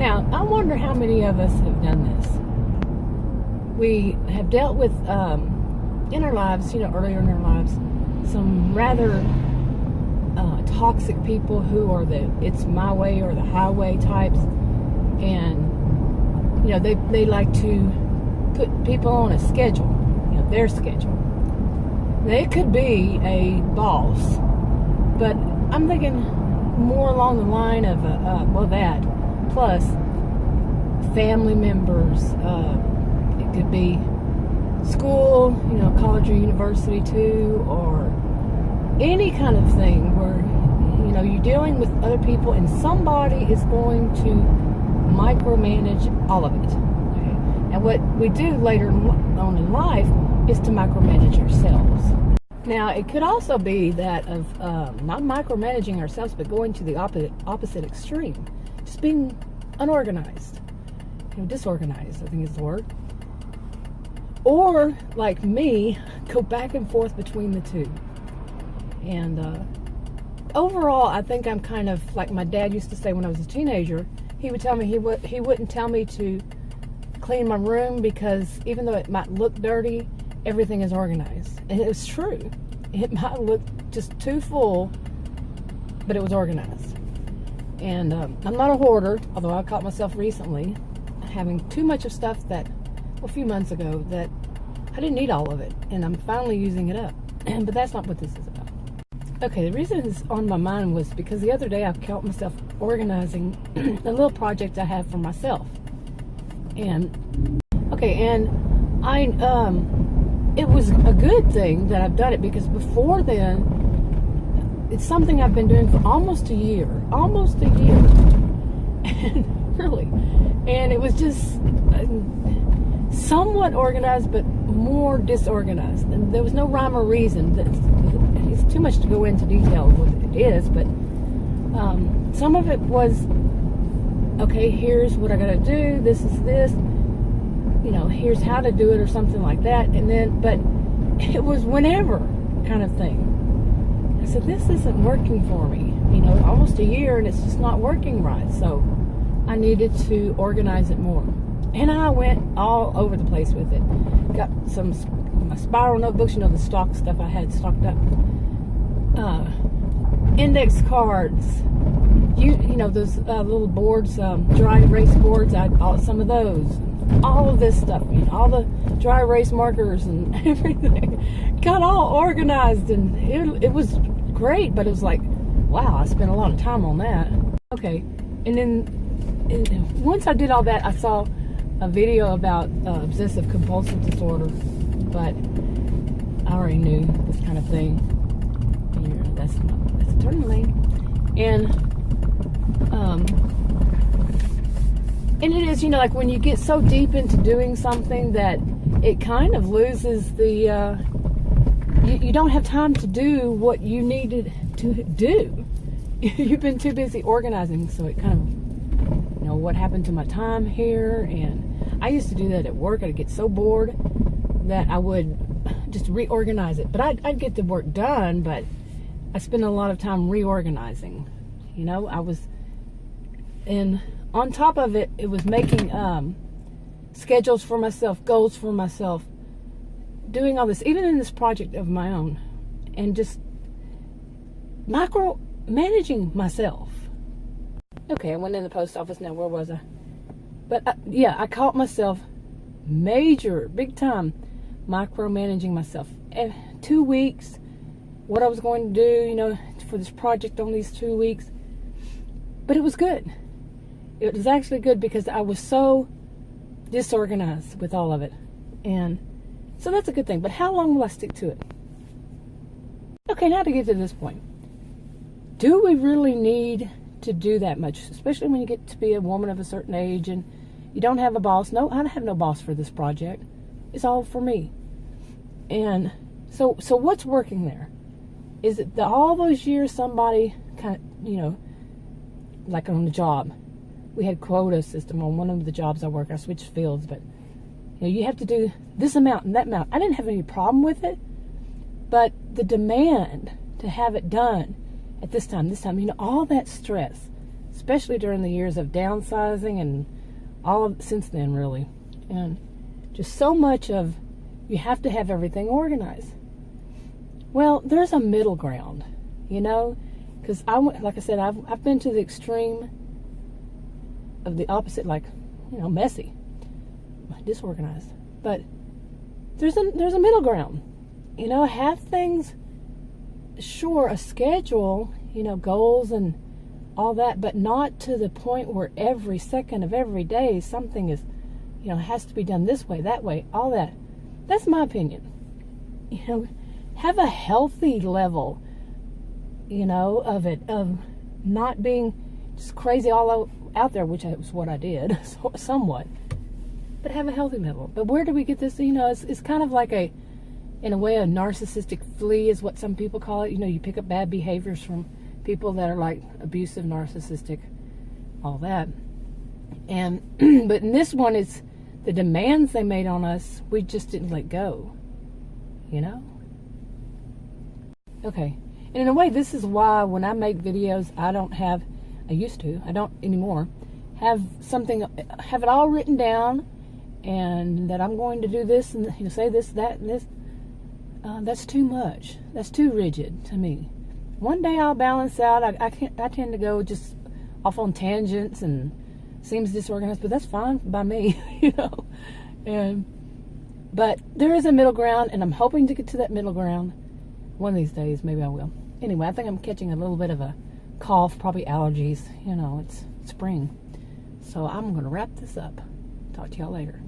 Now, I wonder how many of us have done this. We have dealt with, in our lives, earlier in our lives, some rather toxic people who are the it's my way or the highway types. And, they like to put people on a schedule, their schedule. Now, it could be a boss, but I'm thinking more along the line of, that, plus family members. It could be school, college or university too, or any kind of thing where, you're dealing with other people and somebody is going to micromanage all of it. Okay? And what we do later on in life is to micromanage ourselves. Now, it could also be that of not micromanaging ourselves, but going to the opposite extreme. Just being unorganized. Disorganized, I think is the word. Or, like me, go back and forth between the two. And overall, I think I'm kind of like my dad used to say when I was a teenager. He would tell me he wouldn't tell me to clean my room because even though it might look dirty, everything is organized. And it was true. It might look just too full, but it was organized. And I'm not a hoarder, although I caught myself recently having too much of stuff that, a few months ago, that I didn't need all of it. And I'm finally using it up. But that's not what this is about. Okay, the reason it's on my mind was because the other day I caught myself organizing a little project I have for myself. And I it was a good thing that I've done it because before then it's something I've been doing for almost a year. And really, and it was just somewhat organized but more disorganized, and there was no rhyme or reason. It's too much to go into detail of what it is, but some of it was, okay, here's what I gotta do, this is this, here's how to do it or something like that. And then, but it was whenever kind of thing. I said, this isn't working for me, almost a year and it's just not working right. So I needed to organize it more. And I went all over the place with it. Got my spiral notebooks, the stock stuff I had stocked up. Index cards. Those little boards, dry erase boards. I bought some of those. All of this stuff, all the dry erase markers and everything. Got all organized, and it was great, but it was like, wow, I spent a lot of time on that. Okay, and then once I did all that, I saw a video about obsessive compulsive disorder, but I already knew this kind of thing. Here, that's a turning lane, and it is, like when you get so deep into doing something that it kind of loses the you don't have time to do what you needed to do. You've been too busy organizing, so it kind of, what happened to my time here. And I used to do that at work. I'd get so bored that I would just reorganize it. But I'd get the work done, but I spent a lot of time reorganizing. And on top of it, it was making schedules for myself, goals for myself, doing all this, even in this project of my own, and just micromanaging myself. Okay, I went in the post office now. Where was I? But I caught myself big time micromanaging myself. And 2 weeks, what I was going to do, for this project on these 2 weeks. But it was good. It was actually good because I was so disorganized with all of it. And so that's a good thing. But how long will I stick to it? Okay, now to get to this point. Do we really need to do that much? Especially when you get to be a woman of a certain age and you don't have a boss. No, I have no boss for this project. It's all for me. And so what's working there? Is it all those years somebody kind of, like on the job, we had quota system on one of the jobs I work. I switched fields, but you have to do this amount and that amount. I didn't have any problem with it, but the demand to have it done at this time, all that stress. especially during the years of downsizing and all of since then, really. And just so much of you have to have everything organized. Well, there's a middle ground, you know, because like I said, I've been to the extreme of the opposite, like, you know, messy, disorganized. But there's a middle ground, you know. Have things, sure, a schedule, you know, goals and all that, but not to the point where every second of every day something is, you know, has to be done this way, that way, all that. That's my opinion. You know, have a healthy level, you know, of it, of not being just crazy all out there, which was what I did, somewhat. But have a healthy level. But where do we get this? You know, it's kind of like in a way, a narcissistic flea is what some people call it. You know, you pick up bad behaviors from people that are like abusive, narcissistic, all that. And but in this one, it's the demands they made on us, we just didn't let go, you know? Okay. And in a way, this is why when I make videos, I don't anymore, have it all written down, and that I'm going to do this and, you know, say this, that, and this. That's too much. That's too rigid to me. One day I'll balance out. I tend to go just off on tangents and seems disorganized, but that's fine by me, you know. But there is a middle ground, and I'm hoping to get to that middle ground one of these days. Maybe I will. Anyway, I think I'm catching a little bit of a cough, probably allergies. You know, it's spring. So I'm going to wrap this up. Talk to y'all later.